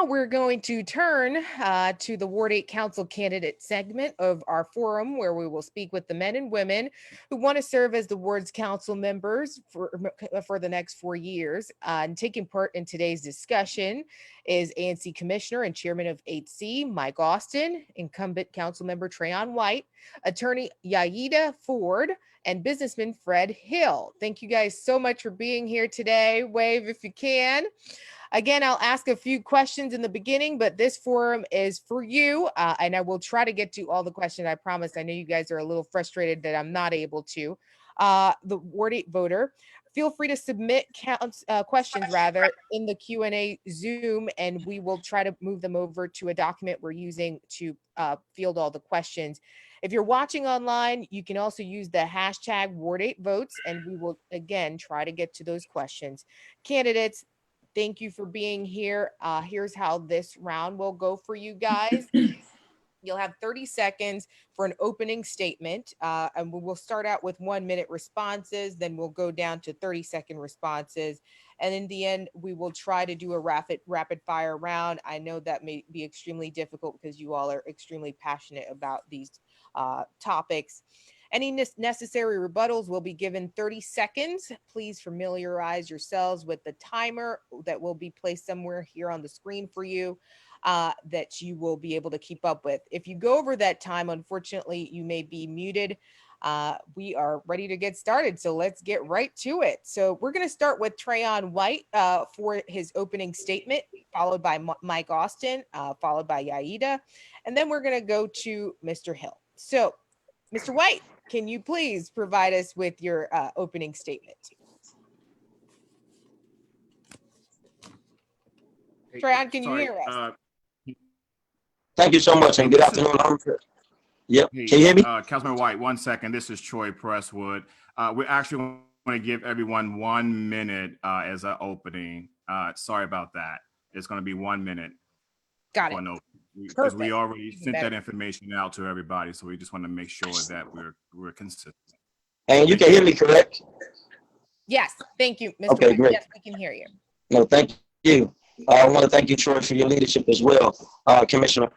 now we're going to turn to the Ward 8 Council candidate segment of our forum, where we will speak with the men and women who want to serve as the ward's council members for the next 4 years. And taking part in today's discussion is ANC Commissioner and Chairman of 8C, Mike Austin, incumbent council member Trayon White, attorney Yaida Ford, and businessman Fred Hill. Thank you guys so much for being here today. Wave if you can. Again, I'll ask a few questions in the beginning, but this forum is for you, and I will try to get to all the questions. I promise. I know you guys are a little frustrated that I'm not able to. The Ward 8 voter, feel free to submit questions rather in the Q&A Zoom, and we will try to move them over to a document we're using to field all the questions. If you're watching online, you can also use the hashtag Ward 8 votes, and we will again try to get to those questions. Candidates, thank you for being here. Here's how this round will go for you guys. You'll have 30 seconds for an opening statement, and we will start out with 1-minute responses. Then we'll go down to 30-second responses. And in the end, we will try to do a rapid fire round. I know that may be extremely difficult because you all are extremely passionate about these topics. Any necessary rebuttals will be given 30 seconds. Please familiarize yourselves with the timer that will be placed somewhere here on the screen for you that you will be able to keep up with. If you go over that time, unfortunately, you may be muted. We are ready to get started, so let's get right to it. So we're going to start with Trayon White for his opening statement, followed by Mike Austin, followed by Yaida, and then we're going to go to Mr. Hill. So, Mr. White, can you please provide us with your opening statement? Trayon, can you hear us? Thank you so much, and good afternoon. Yep. Can you hear me? Councilman White, 1 second. This is Troy Presswood. We actually want to give everyone 1 minute as an opening. Sorry about that. It's going to be 1 minute. Got it. Because we already sent that information out to everybody, so we just want to make sure that we're consistent. And you can hear me, correct? Yes. Thank you, Mr. Okay, White. great. Yes, we can hear you. No, thank you. I want to thank you, Troy, for your leadership as well, Commissioner.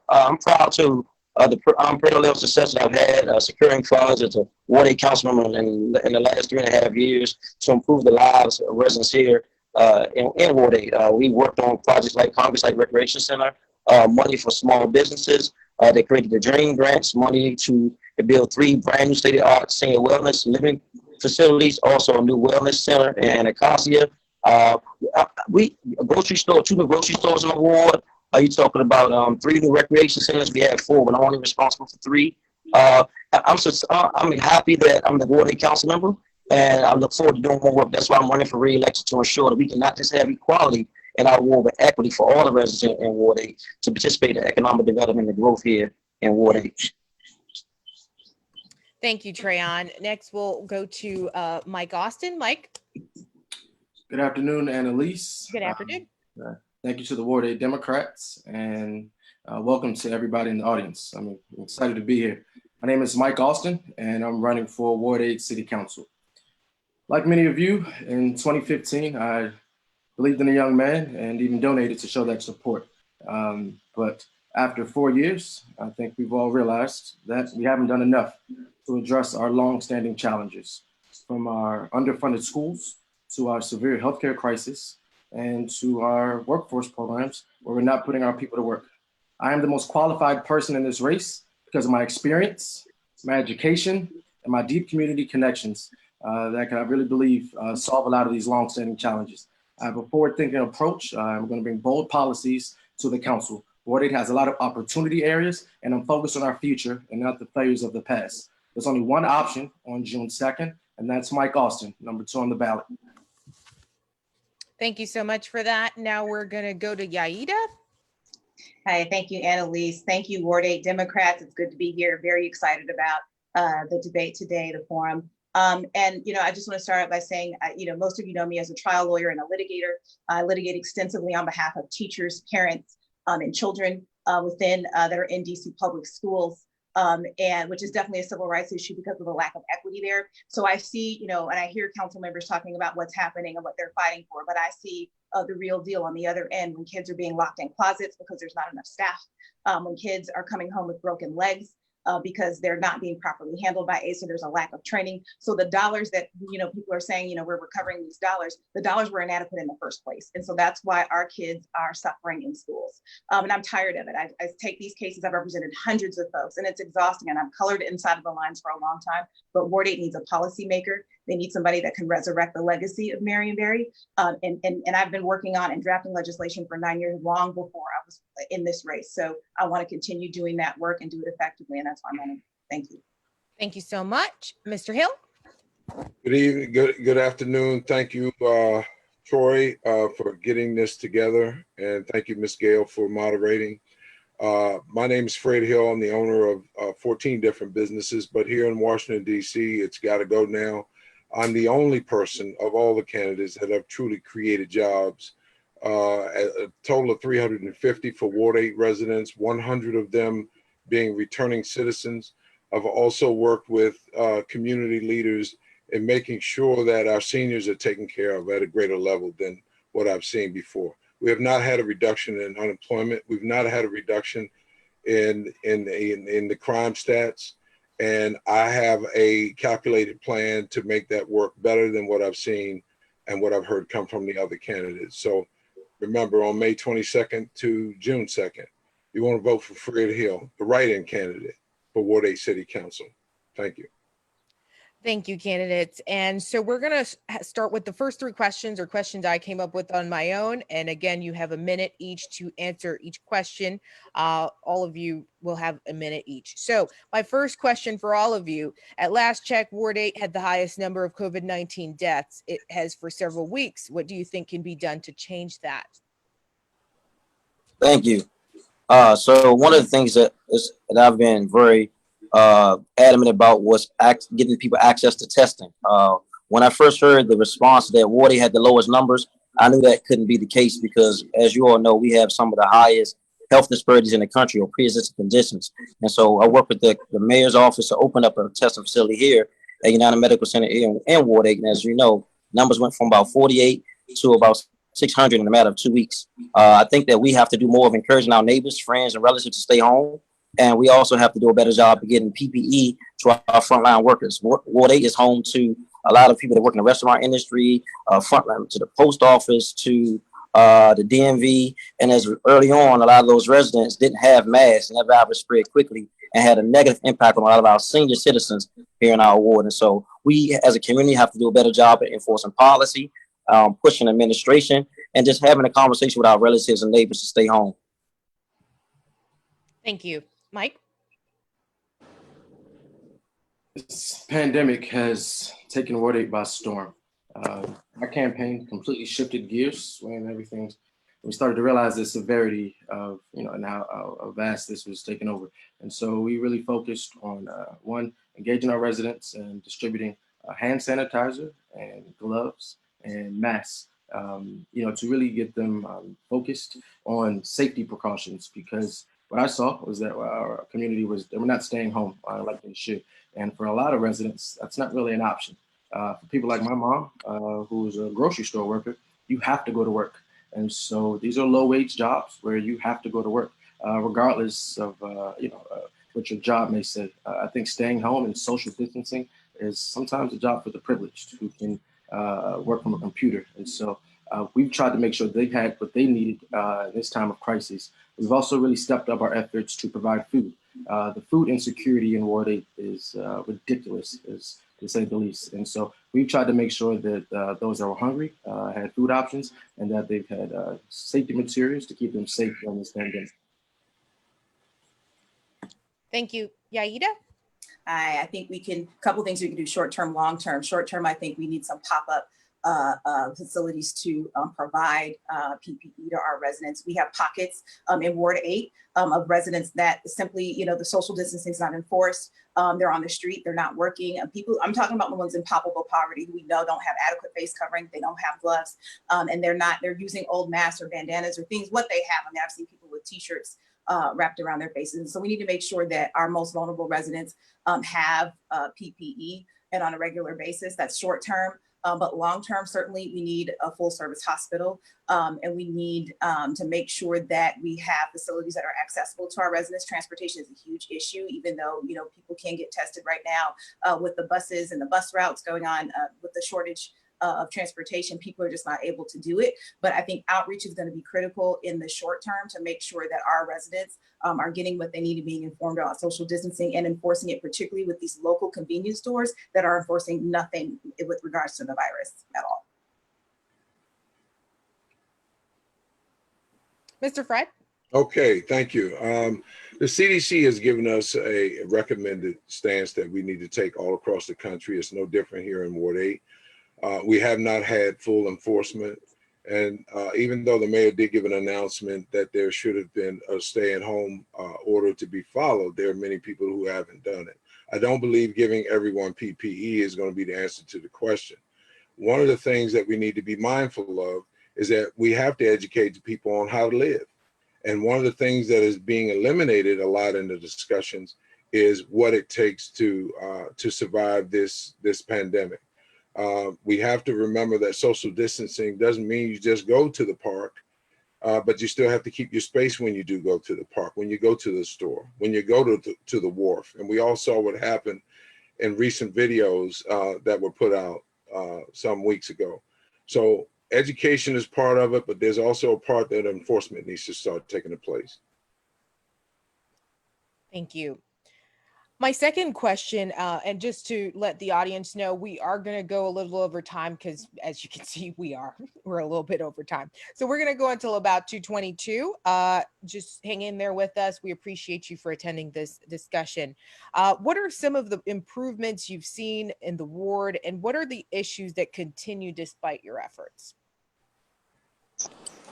I'm proud to I'm proud of the success that I've had securing funds as a Ward 8 council member in the last 3.5 years to improve the lives of residents here in Ward 8. We worked on projects like Congress Light Recreation Center, money for small businesses. They created the Dream Grants, money to build 3 brand new state-of-the-art senior wellness living facilities, also a new wellness center in Acacia. We a grocery store, 2 new grocery stores in the ward. Are you talking about 3 new recreation centers? We have 4, but I'm only responsible for 3. I'm happy that I'm the Ward 8 council member, and I look forward to doing more work. That's why I'm running for re-election, to ensure that we can not just have equality in our ward, but equity for all the residents in Ward 8 to participate in economic development and growth here in Ward 8. Thank you, Trayon. Next, we'll go to Mike Austin. Mike. Good afternoon, Annalise. Good afternoon. Thank you to the Ward 8 Democrats, and welcome to everybody in the audience. I'm excited to be here. My name is Mike Austin, and I'm running for Ward 8 City Council. Like many of you, in 2015, I believed in a young man and even donated to show that support. But after 4 years, I think we've all realized that we haven't done enough to address our long-standing challenges, from our underfunded schools to our severe healthcare crisis, and to our workforce programs where we're not putting our people to work. I am the most qualified person in this race because of my experience, my education, and my deep community connections that can, I really believe, solve a lot of these long-standing challenges. I have a forward-thinking approach. I'm going to bring bold policies to the council. Ward 8 has a lot of opportunity areas, and I'm focused on our future and not the failures of the past. There's only one option on June 2nd, and that's Mike Austin, number 2 on the ballot. Thank you so much for that. Now we're going to go to Yaida. Hi, thank you, Annalise. Thank you, Ward 8 Democrats. It's good to be here. Very excited about the debate today, the forum. And, I just want to start out by saying, most of you know me as a trial lawyer and a litigator. I litigate extensively on behalf of teachers, parents, and children that are in DC public schools. and which is definitely a civil rights issue because of the lack of equity there. So I see, you know, and I hear council members talking about what's happening and what they're fighting for, but I see the real deal on the other end when kids are being locked in closets because there's not enough staff, when kids are coming home with broken legs, because they're not being properly handled by ACE, and there's a lack of training. So the dollars that, you know, people are saying, you know, we're recovering these dollars, the dollars were inadequate in the first place. And so that's why our kids are suffering in schools. And I'm tired of it. I take these cases, I've represented hundreds of folks, and it's exhausting, and I've colored inside of the lines for a long time, but Ward 8 needs a policymaker. They need somebody that can resurrect the legacy of Marion Barry. And I've been working on and drafting legislation for 9 years, long before I was in this race. So I want to continue doing that work and do it effectively. And that's why I'm running. Thank you. Thank you so much. Mr. Hill? Good evening, good afternoon. Thank you, Troy, for getting this together. And thank you, Ms. Gale, for moderating. My name is Fred Hill. I'm the owner of 14 different businesses, but here in Washington, D.C., it's got to go now. I'm the only person of all the candidates that have truly created jobs. A total of 350 for Ward 8 residents, 100 of them being returning citizens. I've also worked with community leaders in making sure that our seniors are taken care of at a greater level than what I've seen before. We have not had a reduction in unemployment. We've not had a reduction in the crime stats. And I have a calculated plan to make that work better than what I've seen and what I've heard come from the other candidates. So remember, on May 22nd to June 2nd, you want to vote for Fred Hill, the write-in candidate for Ward 8 City Council. Thank you. Thank you, candidates. And so we're going to start with the first three questions, or questions I came up with on my own. And again, you have a minute each to answer each question. All of you will have a minute each. So my first question for all of you: at last check, Ward 8 had the highest number of COVID-19 deaths. It has for several weeks. What do you think can be done to change that? Thank you. So one of the things that I've been very adamant about was getting people access to testing. When I first heard the response that Ward 8 had the lowest numbers, I knew that couldn't be the case because, as you all know, we have some of the highest health disparities in the country, or pre-existing conditions. And so I worked with the mayor's office to open up a testing facility here at United Medical Center in Ward 8. And as you know, numbers went from about 48 to about 600 in a matter of 2 weeks. I think that we have to do more of encouraging our neighbors, friends, and relatives to stay home. And we also have to do a better job of getting PPE to our frontline workers. Ward 8 is home to a lot of people that work in the restaurant industry, frontline to the post office, to the DMV. And as early on, a lot of those residents didn't have masks, and that virus spread quickly and had a negative impact on a lot of our senior citizens here in our ward. And so we as a community have to do a better job at enforcing policy, pushing administration, and just having a conversation with our relatives and neighbors to stay home. Thank you. Mike? This pandemic has taken Ward 8 by storm. Our campaign completely shifted gears when we started to realize the severity of, and how vast this was taking over. And so we really focused on, one, engaging our residents and distributing hand sanitizer and gloves and masks, to really get them focused on safety precautions, because what I saw was that our community they were not staying home like they should. And for a lot of residents, that's not really an option. For people like my mom, who's a grocery store worker, you have to go to work. And so these are low wage jobs where you have to go to work, regardless of, what your job may say. I think staying home and social distancing is sometimes a job for the privileged who can work from a computer. And so we've tried to make sure they had what they needed in this time of crisis. We've also really stepped up our efforts to provide food. The food insecurity in Ward 8 is ridiculous, to say the least. And so we've tried to make sure that those that were hungry had food options, and that they've had safety materials to keep them safe during this pandemic. Thank you. Yaida? I think a couple things we can do short term, long term. Short term, I think we need some pop up facilities to provide PPE to our residents. We have pockets in Ward 8 of residents that simply, the social distancing is not enforced. They're on the street, they're not working. I'm talking about the ones in palpable poverty who we know don't have adequate face covering, they don't have gloves, and they're using old masks or bandanas or things, what they have. I mean, I've seen people with t-shirts wrapped around their faces. And so we need to make sure that our most vulnerable residents have PPE and on a regular basis. That's short term. But long term, certainly we need a full service hospital, and we need to make sure that we have facilities that are accessible to our residents. Transportation is a huge issue, even though people can get tested right now with the buses and the bus routes going on with the shortage of transportation. People are just not able to do it. But I think outreach is going to be critical in the short term to make sure that our residents are getting what they need to be informed about social distancing and enforcing it, particularly with these local convenience stores that are enforcing nothing with regards to the virus at all. Mr. Fred? Okay, thank you. The CDC has given us a recommended stance that we need to take all across the country. It's no different here in Ward 8. We have not had full enforcement. And even though the mayor did give an announcement that there should have been a stay-at-home order to be followed, there are many people who haven't done it. I don't believe giving everyone PPE is going to be the answer to the question. One of the things that we need to be mindful of is that we have to educate the people on how to live. And one of the things that is being eliminated a lot in the discussions is what it takes to survive this pandemic. We have to remember that social distancing doesn't mean you just go to the park, but you still have to keep your space when you do go to the park, when you go to the store, when you go to the wharf. And we all saw what happened in recent videos that were put out some weeks ago. So education is part of it, but there's also a part that enforcement needs to start taking place. Thank you. My second question, and just to let the audience know, we are going to go a little over time because, as you can see, we're a little bit over time. So we're going to go until about 2:22. Just hang in there with us. We appreciate you for attending this discussion. What are some of the improvements you've seen in the ward, and what are the issues that continue despite your efforts?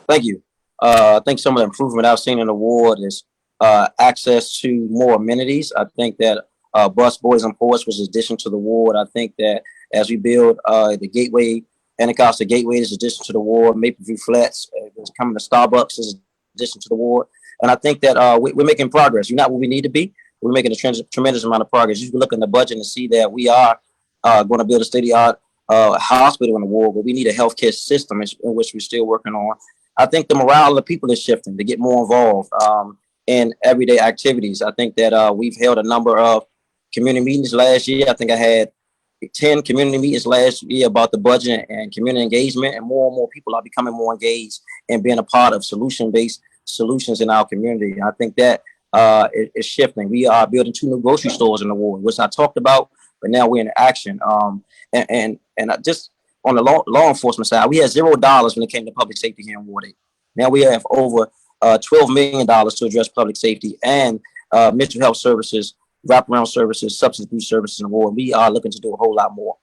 Thank you. I think some of the improvement I've seen in the ward is access to more amenities. I think that Bus Boys and Ports was an addition to the ward. I think that as we build the Gateway, Anacostia Gateway is an addition to the ward. Maple View Flats is coming to Starbucks is an addition to the ward. And I think that we're making progress. We're not where we need to be. We're making a tremendous amount of progress. You can look in the budget and see that we are going to build a state-of-the-art hospital in the ward, but we need a healthcare system in which we're still working on. I think the morale of the people is shifting to get more involved in everyday activities. I think that we've held a number of community meetings last year. I think I had 10 community meetings last year about the budget and community engagement, and more people are becoming more engaged and being a part of solution-based solutions in our community. I think that is shifting. We are building 2 new grocery stores in the ward, which I talked about, but now we're in action. And just on the law enforcement side, we had $0 when it came to public safety here in Ward 8. Now we have over $12 million to address public safety and mental health services, wraparound services, substance abuse services in the ward. We are looking to do a whole lot more.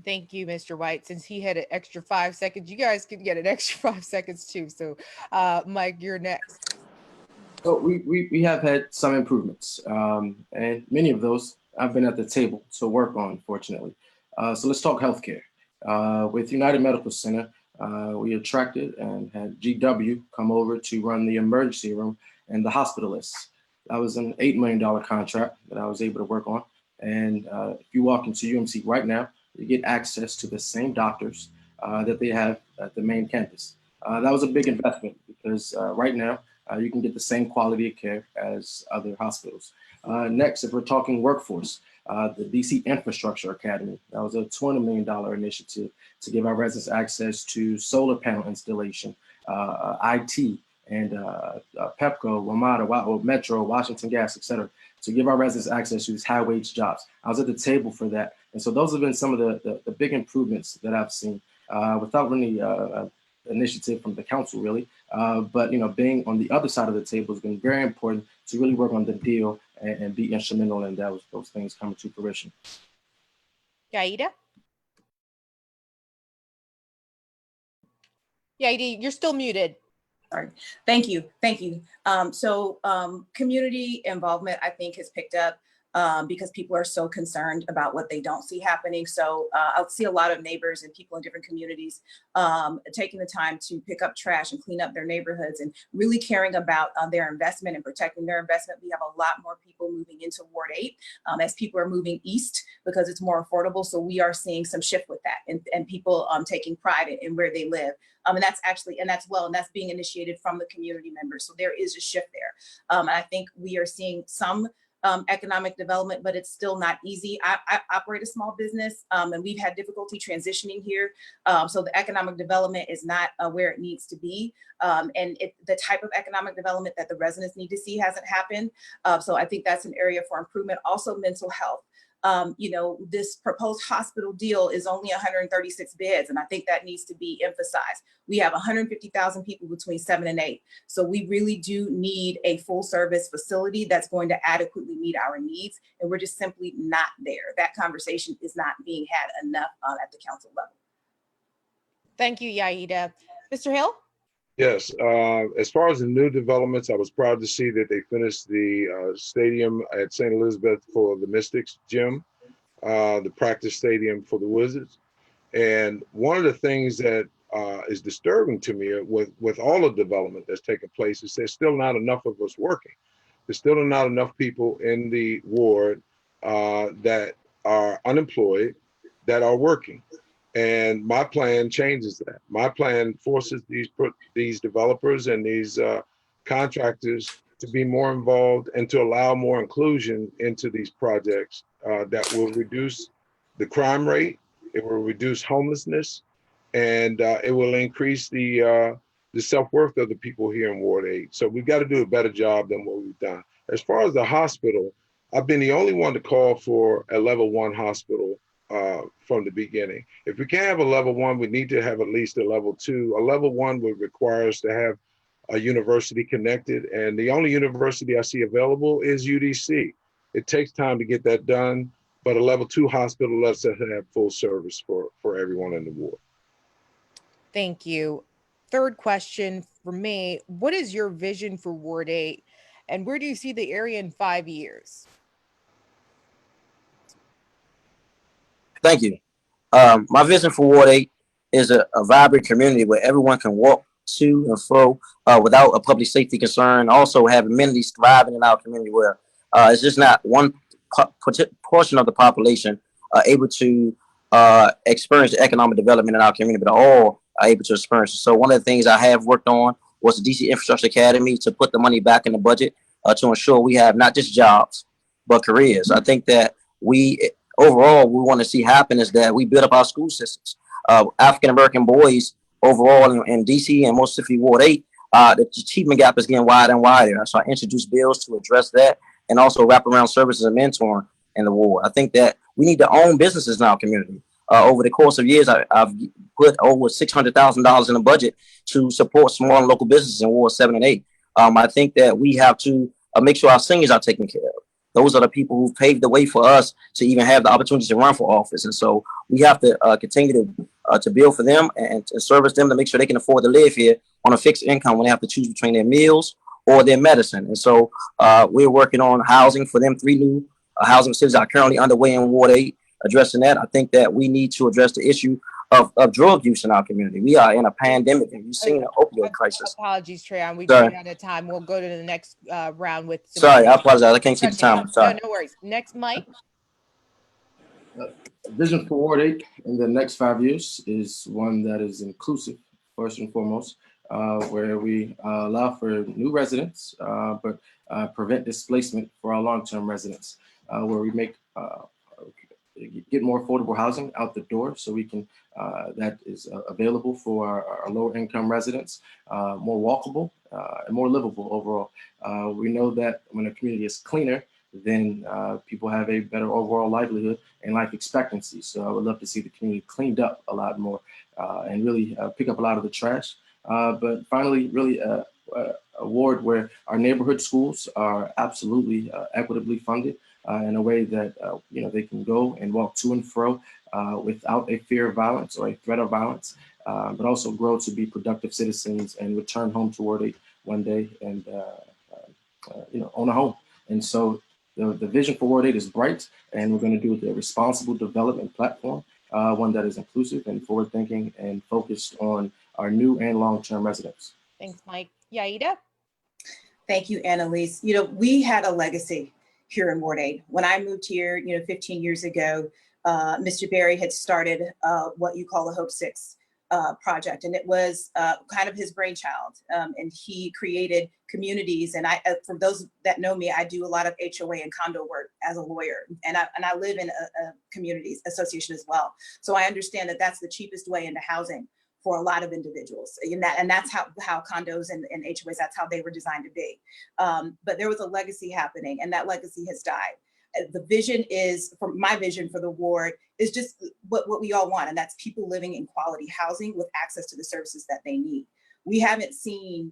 Thank you, Mr. White. Since he had an extra 5 seconds, you guys can get an extra 5 seconds too. So, Mike, you're next. So we have had some improvements, and many of those I've been at the table to work on, fortunately. So let's talk healthcare. With United Medical Center, we attracted and had GW come over to run the emergency room and the hospitalists. That was an $8 million contract that I was able to work on. And if you walk into UMC right now, you get access to the same doctors that they have at the main campus. That was a big investment because right now you can get the same quality of care as other hospitals. Next, if we're talking workforce, the DC Infrastructure Academy, that was a $20 million initiative to give our residents access to solar panel installation, IT, and Pepco, WMATA, Metro, Washington Gas, et cetera, to give our residents access to these high-wage jobs. I was at the table for that. And so those have been some of the big improvements that I've seen without any initiative from the council, really. But, being on the other side of the table has been very important to really work on the deal and be instrumental in those things coming to fruition. Yaida? Yeah, you're still muted. Sorry. Thank you. Thank you. Community involvement, I think, has picked up because people are so concerned about what they don't see happening. So I'll see a lot of neighbors and people in different communities taking the time to pick up trash and clean up their neighborhoods and really caring about their investment and protecting their investment. We have a lot more people moving into Ward 8 as people are moving east because it's more affordable. So we are seeing some shift with that and people taking pride in where they live. And that's being initiated from the community members. So there is a shift there. And I think we are seeing some economic development, but it's still not easy. I operate a small business and we've had difficulty transitioning here. So the economic development is not where it needs to be. The type of economic development that the residents need to see hasn't happened. So I think that's an area for improvement. Also mental health. This proposed hospital deal is only 136 beds, and I think that needs to be emphasized. We have 150,000 people between 7 and 8. So we really do need a full service facility that's going to adequately meet our needs. And we're just simply not there. That conversation is not being had enough at the council level. Thank you, Yaida. Mr. Hill? Yes, as far as the new developments, I was proud to see that they finished the stadium at St. Elizabeth for the Mystics gym, the practice stadium for the Wizards. And one of the things that is disturbing to me with all the development that's taking place is there's still not enough of us working. There's still not enough people in the ward that are unemployed that are working. And my plan changes that. My plan forces these developers and these contractors to be more involved and to allow more inclusion into these projects that will reduce the crime rate, it will reduce homelessness, and it will increase the self-worth of the people here in Ward 8. So we've got to do a better job than what we've done. As far as the hospital, I've been the only one to call for a level 1 hospital from the beginning. If we can't have a level 1, we need to have at least a level 2. A level 1 would require us to have a university connected, and the only university I see available is UDC. It takes time to get that done, but a level 2 hospital lets us have full service for everyone in the ward. Thank you. Third question for me, what is your vision for Ward 8 and where do you see the area in 5 years? Thank you. My vision for Ward 8 is a vibrant community where everyone can walk to and fro without a public safety concern. Also have amenities thriving in our community where it's just not one portion of the population able to experience the economic development in our community, but all are able to experience it. So one of the things I have worked on was the DC Infrastructure Academy to put the money back in the budget to ensure we have not just jobs, but careers. I think that overall, we want to see happen is that we build up our school systems. African-American boys overall in DC and most specifically Ward 8, the achievement gap is getting wider and wider. So I introduced bills to address that and also wraparound services and mentoring in the ward. I think that we need to own businesses in our community. Over the course of years, I've put over $600,000 in the budget to support small and local businesses in Ward 7 and 8. I think that we have to make sure our seniors are taken care of. Those are the people who paved the way for us to even have the opportunity to run for office. And so we have to continue to build for them and to service them to make sure they can afford to live here on a fixed income when they have to choose between their meals or their medicine. And so we're working on housing for them. 3 new housing facilities are currently underway in Ward 8, addressing that. I think that we need to address the issue of drug use in our community. We are in a pandemic and you've seen an opioid crisis. Apologies, Trayon. We've run out of time. We'll go to the next round with. Sorry, I apologize. I can't see the time. Sorry. No worries. Next, Mike. Vision for Ward 8 in the next 5 years is one that is inclusive, first and foremost, where we allow for new residents, but prevent displacement for our long-term residents, where we make get more affordable housing out the door so we can that is available for our lower income residents, more walkable and more livable overall. We know that when a community is cleaner, then people have a better overall livelihood and life expectancy. So I would love to see the community cleaned up a lot more and really pick up a lot of the trash. But finally, really a ward where our neighborhood schools are absolutely equitably funded in a way that they can go and walk to and fro without a fear of violence or a threat of violence. but also grow to be productive citizens and return home to Ward 8 one day and own a home. And so the vision for Ward 8 is bright, and we're going to do it with a responsible development platform, one that is inclusive and forward-thinking and focused on our new and long-term residents. Thanks, Mike. Yaida? Thank you, Annalise. We had a legacy here in Ward 8. When I moved here, 15 years ago, Mr. Berry had started what you call the Hope 6 project, and it was kind of his brainchild. And he created communities. And for those that know me, I do a lot of HOA and condo work as a lawyer, and I live in a communities association as well. So I understand that that's the cheapest way into housing for a lot of individuals, and that's how condos and HOAs, that's how they were designed to be. But there was a legacy happening, and that legacy has died. The vision is, for my vision for the ward, is just what we all want, and that's people living in quality housing with access to the services that they need. We haven't seen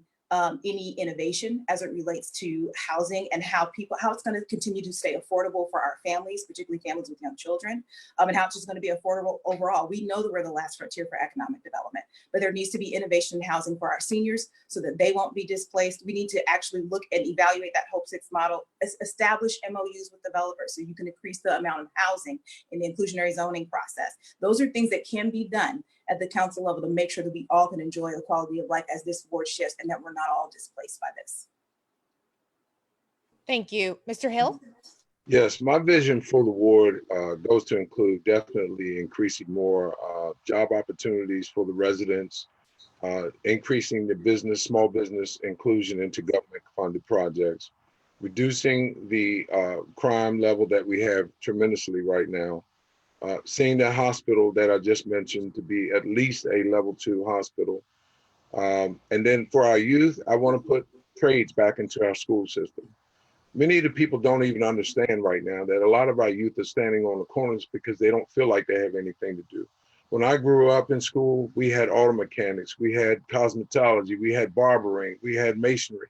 any innovation as it relates to housing and how it's going to continue to stay affordable for our families, particularly families with young children, and how it's just going to be affordable overall. We know that we're the last frontier for economic development, but there needs to be innovation in housing for our seniors so that they won't be displaced. We need to actually look and evaluate that Hope 6 model, establish MOUs with developers so you can increase the amount of housing in the inclusionary zoning process. Those are things that can be done at the council level to make sure that we all can enjoy the quality of life as this ward shifts and that we're not all displaced by this. Thank you. Mr. Hill? Yes, my vision for the ward goes to include definitely increasing more job opportunities for the residents, increasing the small business inclusion into government funded projects, reducing the crime level that we have tremendously right now, seeing the hospital that I just mentioned to be at least a level 2 hospital. And then for our youth, I want to put trades back into our school system. Many of the people don't even understand right now that a lot of our youth are standing on the corners because they don't feel like they have anything to do. When I grew up in school, we had auto mechanics, we had cosmetology, we had barbering, we had masonry.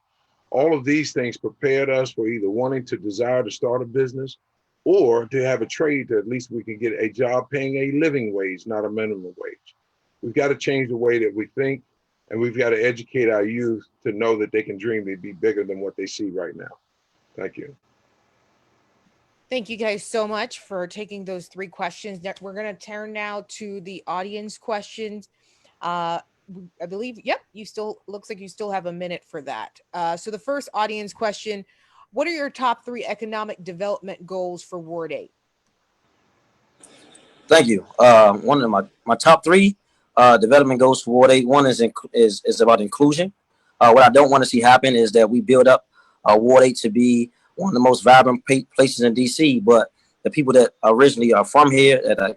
All of these things prepared us for either wanting to desire to start a business or to have a trade that at least we can get a job paying a living wage, not a minimum wage. We've got to change the way that we think, and we've got to educate our youth to know that they can dream to be bigger than what they see right now. Thank you. Thank you guys so much for taking those 3 questions. We're going to turn now to the audience questions. I believe, yep, looks like you still have a minute for that. So the first audience question, what are your top 3 economic development goals for Ward 8? Thank you. One of my top 3 development goals for Ward 8, one is about inclusion. What I don't want to see happen is that we build up Ward 8 to be one of the most vibrant places in DC, but the people that originally are from here, that are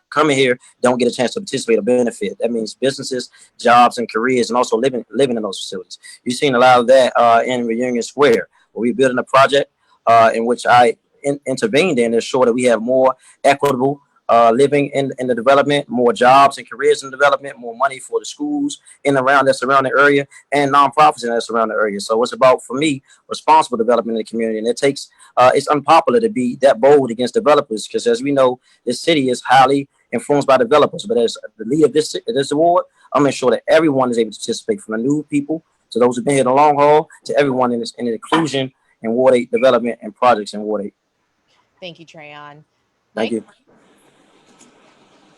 coming here, don't get a chance to participate or benefit. That means businesses, jobs, and careers, and also living in those facilities. You've seen a lot of that in Reunion Square, where we're building a project in which I intervened in to ensure that we have more equitable living in the development, more jobs and careers in development, more money for the schools in and around that surrounding area, and nonprofits in that surrounding area. So it's about, for me, responsible development in the community. And it takes, it's unpopular to be that bold against developers, because as we know, this city is highly influenced by developers. But as the leader of this award, I'm going to ensure that everyone is able to participate, from the new people to those who've been here the long haul, to everyone in the inclusion in Ward 8 development and projects in Ward 8. Thank you, Trayon. Thank you.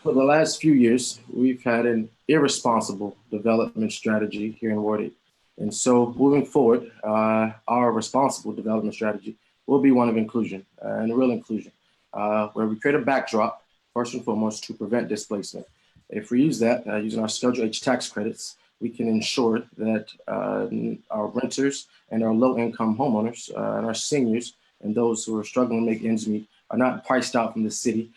For the last few years, we've had an irresponsible development strategy here in Ward 8. And so moving forward, our responsible development strategy will be one of inclusion, and real inclusion, where we create a backdrop, first and foremost, to prevent displacement. If we use that, using our Schedule H tax credits, we can ensure that our renters and our low-income homeowners and our seniors and those who are struggling to make ends meet are not priced out from the city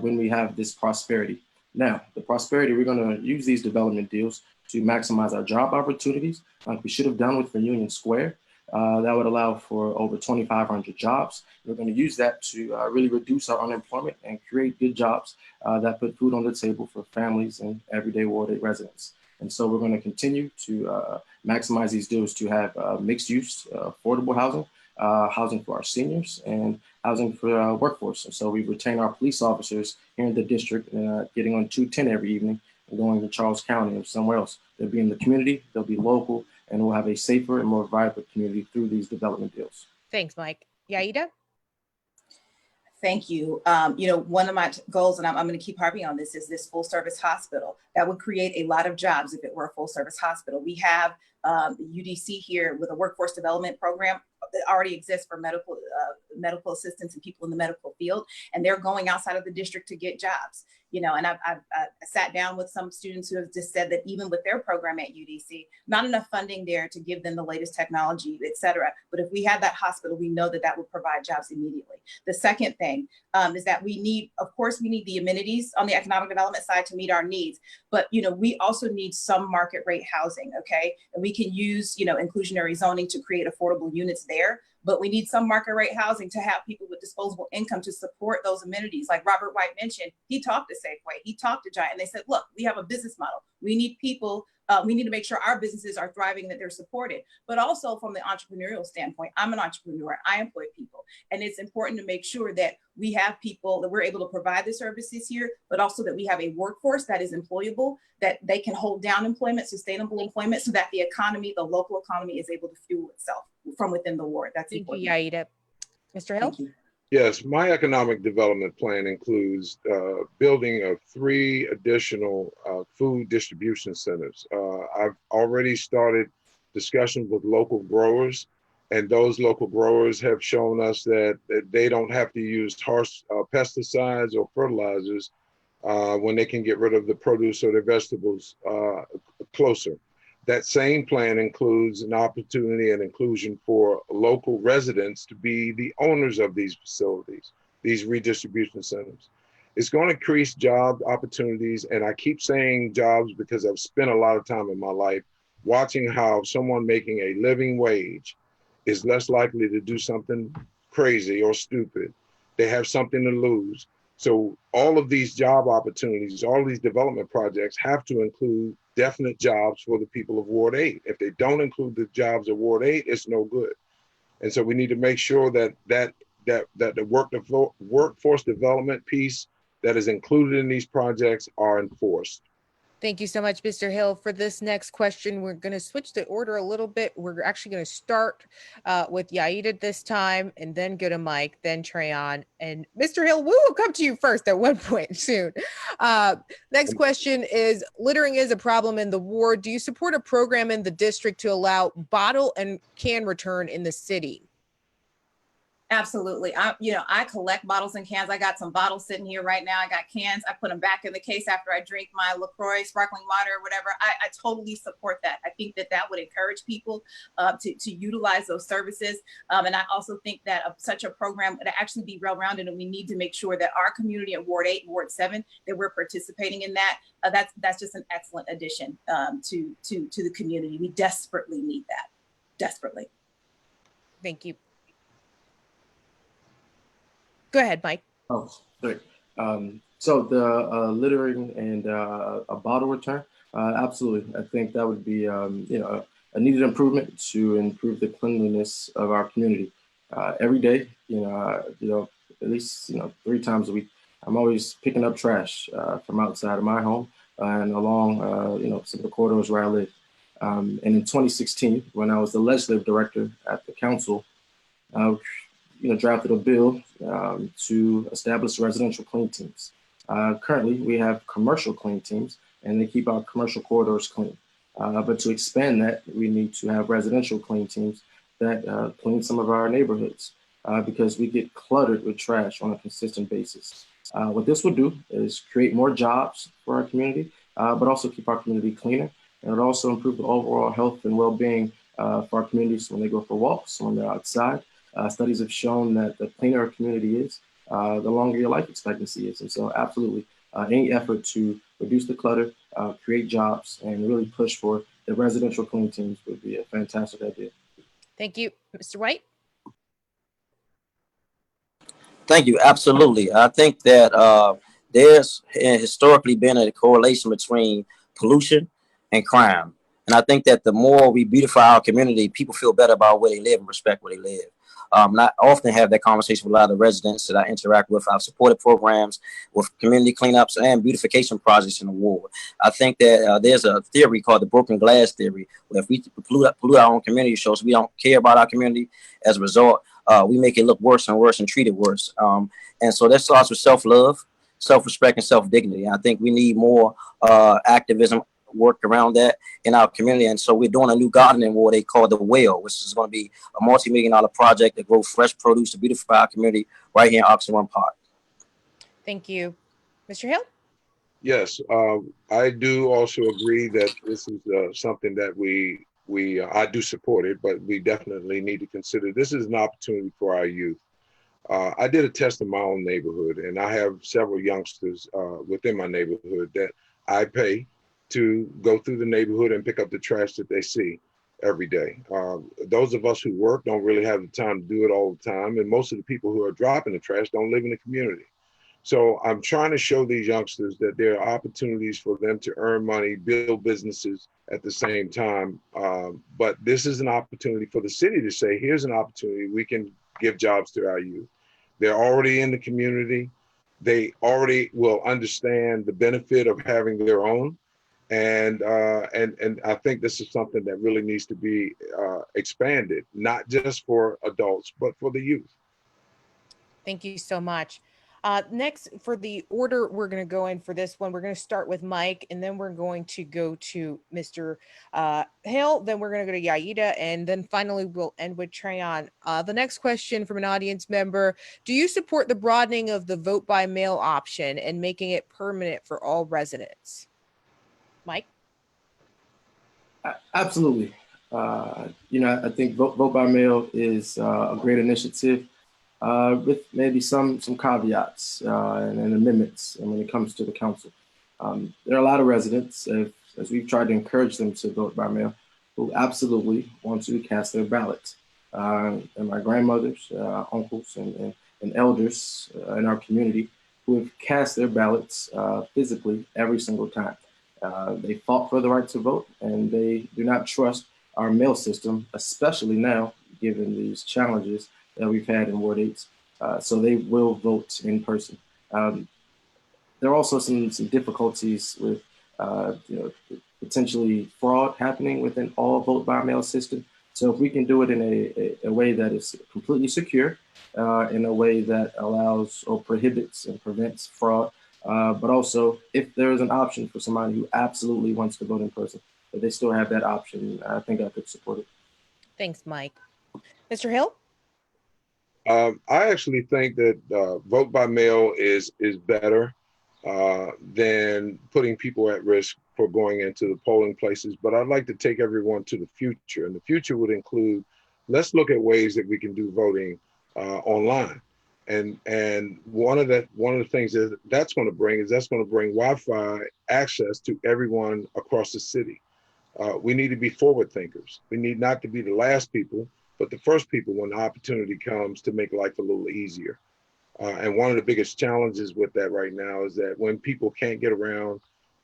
when we have this prosperity. Now, the prosperity, we're going to use these development deals to maximize our job opportunities, like we should have done with Reunion Square. That would allow for over 2,500 jobs. We're going to use that to really reduce our unemployment and create good jobs that put food on the table for families and everyday Ward 8 residents. And so we're going to continue to maximize these deals to have mixed use, affordable housing, housing for our seniors, and housing for our workforce. And so we retain our police officers here in the district, getting on 210 every evening, going to Charles County or somewhere else. They'll be in the community, they'll be local, and we'll have a safer and more vibrant community through these development deals. Thanks, Mike. Yaida? Thank you. One of my goals, and I'm going to keep harping on this, is this full service hospital. That would create a lot of jobs if it were a full service hospital. We have the UDC here with a workforce development program that already exists for medical assistants and people in the medical field, and they're going outside of the district to get jobs. And I've sat down with some students who have just said that even with their program at UDC, not enough funding there to give them the latest technology, et cetera. But if we had that hospital, we know that that would provide jobs immediately. The second thing is that we need the amenities on the economic development side to meet our needs. But, we also need some market rate housing, okay? And we can use, inclusionary zoning to create affordable units there. But we need some market rate housing to have people with disposable income to support those amenities. Like Robert White mentioned, he talked to Safeway, he talked to Giant, and they said, look, we have a business model. We need people, we need to make sure our businesses are thriving, that they're supported. But also from the entrepreneurial standpoint, I'm an entrepreneur, I employ people. And it's important to make sure that we have people, that we're able to provide the services here, but also that we have a workforce that is employable, that they can hold down employment, sustainable employment, so that the economy, the local economy, is able to fuel itself from within the ward. That's important. Thank you, Yaida. Mr. Hill? Yes, my economic development plan includes building of 3 additional food distribution centers. I've already started discussions with local growers, and those local growers have shown us that they don't have to use harsh pesticides or fertilizers when they can get rid of the produce or their vegetables closer. That same plan includes an opportunity and inclusion for local residents to be the owners of these facilities, these redistribution centers. It's going to increase job opportunities. And I keep saying jobs because I've spent a lot of time in my life watching how someone making a living wage is less likely to do something crazy or stupid. They have something to lose. So all of these job opportunities, all of these development projects have to include definite jobs for the people of Ward 8. If they don't include the jobs of Ward 8, it's no good. And so we need to make sure that the workforce development piece that is included in these projects are enforced. Thank you so much, Mr. Hill. For this next question, we're going to switch the order a little bit. We're actually going to start with Yaida this time, and then go to Mike, then Trayon. And Mr. Hill, we will come to you first at one point soon. Next question is, littering is a problem in the ward. Do you support a program in the district to allow bottle and can return in the city? Absolutely. I collect bottles and cans. I got some bottles sitting here right now. I got cans. I put them back in the case after I drink my LaCroix sparkling water or whatever. I totally support that. I think that would encourage people to utilize those services. And I also think that such a program would actually be well-rounded, and we need to make sure that our community at Ward 8, Ward 7, that we're participating in that. That's just an excellent addition to the community. We desperately need that. Desperately. Thank you. Go ahead, Mike. Oh, great. So the littering and a bottle return, absolutely. I think that would be, a needed improvement to improve the cleanliness of our community. Every day, at least 3 times a week, I'm always picking up trash from outside of my home and along, some of the corridors where I live. And in 2016, when I was the legislative director at the council, drafted a bill to establish residential clean teams. Currently, we have commercial clean teams, and they keep our commercial corridors clean. But to expand that, we need to have residential clean teams that clean some of our neighborhoods because we get cluttered with trash on a consistent basis. What this would do is create more jobs for our community, but also keep our community cleaner. And it would also improve the overall health and well-being for our communities when they go for walks, when they're outside. Studies have shown that the cleaner a community is, the longer your life expectancy is. And so absolutely, any effort to reduce the clutter, create jobs, and really push for the residential clean teams would be a fantastic idea. Thank you. Mr. White? Thank you. Absolutely. I think that there's historically been a correlation between pollution and crime. And I think that the more we beautify our community, people feel better about where they live and respect where they live. I often have that conversation with a lot of the residents that I interact with. I've supported programs with community cleanups and beautification projects in the ward. I think that there's a theory called the broken glass theory, where if we pollute our own community, shows we don't care about our community. As a result, we make it look worse and worse and treat it worse. And so that starts with self-love, self-respect, and self-dignity. I think we need more activism work around that in our community. And so we're doing a new gardening ward they call the Well, which is going to be a multi-million-dollar project to grow fresh produce to beautify our community right here in Oxon Run Park. Thank you. Mr. Hill? Yes, I do also agree that this is something that I do support it, but we definitely need to consider this is an opportunity for our youth. I did a test in my own neighborhood, and I have several youngsters within my neighborhood that I pay to go through the neighborhood and pick up the trash that they see every day. Those of us who work don't really have the time to do it all the time, and most of the people who are dropping the trash don't live in the community. So I'm trying to show these youngsters that there are opportunities for them to earn money, build businesses at the same time. But this is an opportunity for the city to say, here's an opportunity we can give jobs to our youth. They're already in the community. They already will understand the benefit of having their own. And I think this is something that really needs to be expanded, not just for adults, but for the youth. Thank you so much. Next, for the order we're going to go in for this one, we're going to start with Mike, and then we're going to go to Mr. Hill, then we're going to go to Yaida, and then finally we'll end with Trayon. The next question from an audience member: do you support the broadening of the vote by mail option and making it permanent for all residents? Mike? Absolutely. I think vote by mail is a great initiative. With maybe some caveats and amendments when it comes to the council. There are a lot of residents, as we've tried to encourage them to vote by mail, who absolutely want to cast their ballots. And my grandmothers, uncles, and elders in our community who have cast their ballots physically every single time. They fought for the right to vote, and they do not trust our mail system, especially now, given these challenges that we've had in Ward 8. So they will vote in person. There are also some difficulties with potentially fraud happening within all vote by mail system. So if we can do it in a way that is completely secure, in a way that allows or prohibits and prevents fraud, but also if there is an option for somebody who absolutely wants to vote in person, but they still have that option, I think I could support it. Thanks, Mike. Mr. Hill? I actually think that vote by mail is better than putting people at risk for going into the polling places. But I'd like to take everyone to the future, and the future would include, let's look at ways that we can do voting online. And one of the things that's going to bring Wi-Fi access to everyone across the city. We need to be forward thinkers. We need not to be the last people, but the first people when the opportunity comes to make life a little easier. And one of the biggest challenges with that right now is that when people can't get around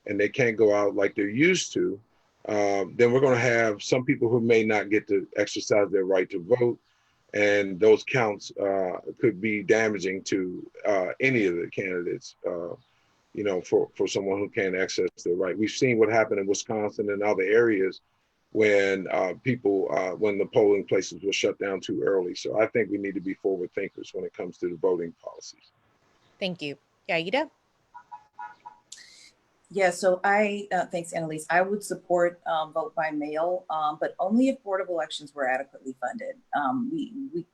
and they can't go out like they're used to, then we're going to have some people who may not get to exercise their right to vote. And those counts could be damaging to any of the candidates, for someone who can't access their right. We've seen what happened in Wisconsin and other areas when when the polling places were shut down too early. So I think we need to be forward thinkers when it comes to the voting policies. Thank you. Yaida? Yeah, so thanks, Annalise. I would support vote by mail, but only if board of elections were adequately funded.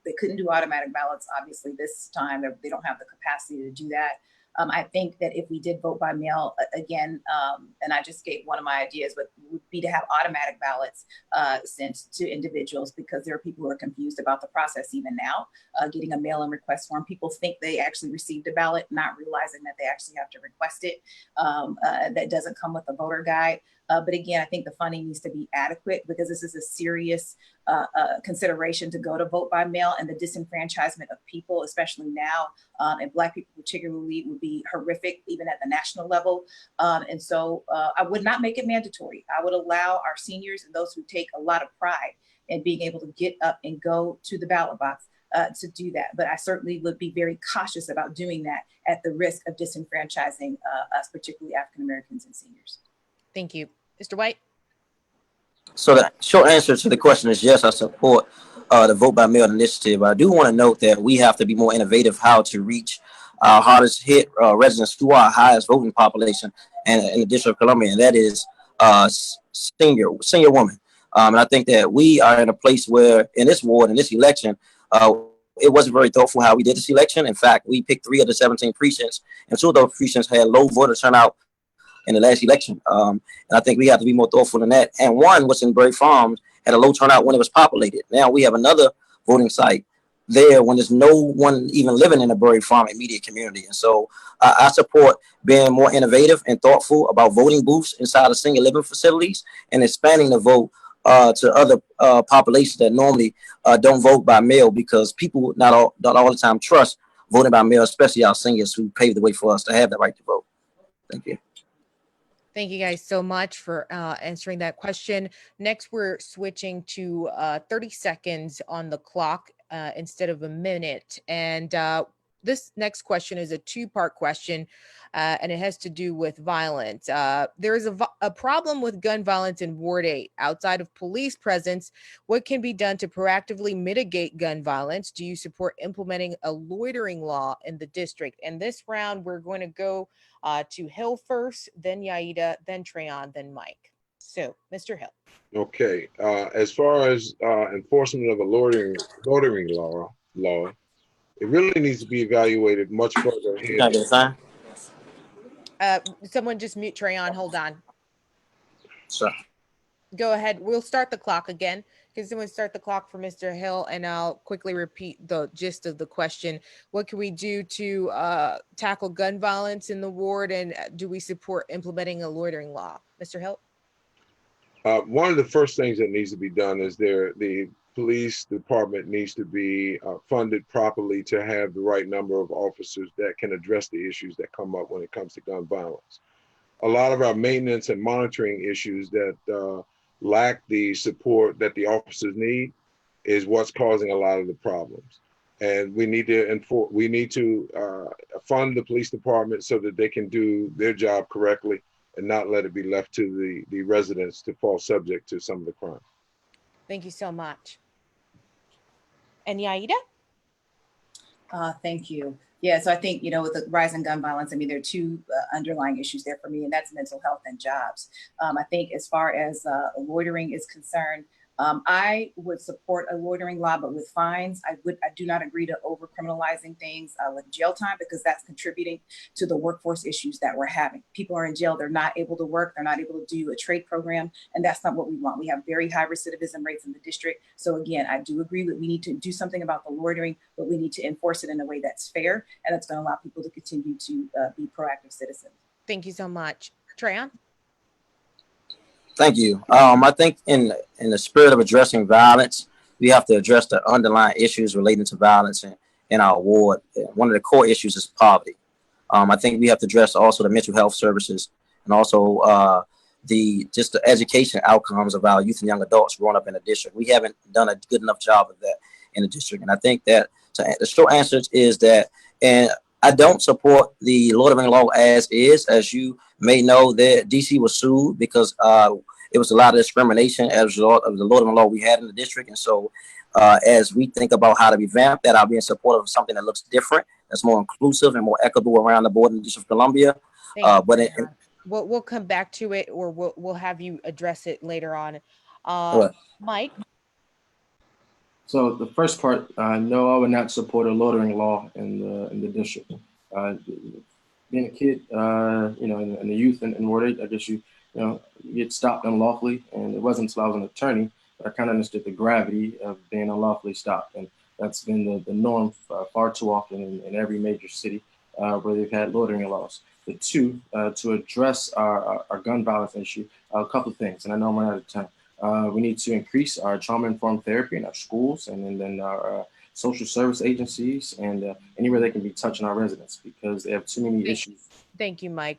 They couldn't do automatic ballots, obviously, this time. They don't have the capacity to do that. I think that if we did vote by mail again, and I just gave one of my ideas, would be to have automatic ballots sent to individuals, because there are people who are confused about the process even now, getting a mail-in request form. People think they actually received a ballot, not realizing that they actually have to request it. That doesn't come with a voter guide. But again, I think the funding needs to be adequate, because this is a serious consideration to go to vote by mail, and the disenfranchisement of people, especially now, and Black people particularly, would be horrific, even at the national level. And so I would not make it mandatory. I would allow our seniors and those who take a lot of pride in being able to get up and go to the ballot box to do that. But I certainly would be very cautious about doing that at the risk of disenfranchising us, particularly African Americans and seniors. Thank you. Mr. White? So the short answer to the question is yes, I support the vote by mail initiative. I do want to note that we have to be more innovative how to reach our hardest hit residents who are our highest voting population in the District of Columbia, and that is senior women. And I think that we are in a place where in this ward, in this election, it wasn't very thoughtful how we did this election. In fact, we picked 3 of the 17 precincts, and 2 of those precincts had low voter turnout in the last election. And I think we have to be more thoughtful than that. And one was in Berry Farms, had a low turnout when it was populated. Now we have another voting site there when there's no one even living in the Berry Farm immediate community. And so I support being more innovative and thoughtful about voting booths inside of senior living facilities and expanding the vote to other populations that normally don't vote by mail, because people not all the time trust voting by mail, especially our seniors who paved the way for us to have the right to vote. Thank you. Thank you guys so much for answering that question. Next, we're switching to 30 seconds on the clock instead of a minute. And this next question is a 2-part question, and it has to do with violence. There is a problem with gun violence in Ward 8. Outside of police presence, what can be done to proactively mitigate gun violence? Do you support implementing a loitering law in the district? And this round, we're going to go to Hill first, then Yaida, then Trayon, then Mike. So, Mr. Hill. Okay. As far as enforcement of the loitering law, it really needs to be evaluated much further Can I ahead. get a sign? Someone just mute Trayon. Hold on. Sure. Go ahead. We'll start the clock again. Can someone start the clock for Mr. Hill? And I'll quickly repeat the gist of the question. What can we do to tackle gun violence in the ward? And do we support implementing a loitering law? Mr. Hill? One of the first things that needs to be done is the police department needs to be funded properly to have the right number of officers that can address the issues that come up when it comes to gun violence. A lot of our maintenance and monitoring issues that lack the support that the officers need is what's causing a lot of the problems. And we need to fund the police department so that they can do their job correctly and not let it be left to the residents to fall subject to some of the crime. Thank you so much. And Yaida? Thank you. Yeah, so I think, with the rise in gun violence, I mean, there are 2 underlying issues there for me, and that's mental health and jobs. I think as far as loitering is concerned, I would support a loitering law, but with fines. I do not agree to over criminalizing things with jail time, because that's contributing to the workforce issues that we're having. People are in jail, they're not able to work, they're not able to do a trade program, and that's not what we want. We have very high recidivism rates in the district. So again, I do agree that we need to do something about the loitering, but we need to enforce it in a way that's fair and that's going to allow people to continue to be proactive citizens. Thank you so much. Trayon? Thank you. I think in the spirit of addressing violence, we have to address the underlying issues relating to violence in our ward. One of the core issues is poverty. I think we have to address also the mental health services and also the education outcomes of our youth and young adults growing up in the district. We haven't done a good enough job of that in the district. And I think that the short answer is that, and I don't support the loitering law as is. As you may know, that DC was sued because it was a lot of discrimination as a result of the loitering law we had in the district. And so as we think about how to revamp that, I'll be in support of something that looks different, that's more inclusive and more equitable around the board in the District of Columbia. We'll come back to it, or we'll have you address it later on. Mike? So the first part, no, I would not support a loitering law in the district. Being a kid, in the youth and Ward 8, I guess you get stopped unlawfully, and it wasn't until I was an attorney that I kind of understood the gravity of being unlawfully stopped, and that's been the norm far too often in every major city where they've had loitering laws. The 2, to address our gun violence issue, a couple of things, and I know I'm running out of time. We need to increase our trauma-informed therapy in our schools and then our social service agencies and anywhere they can be touching our residents, because they have too many issues. Thank you, Mike.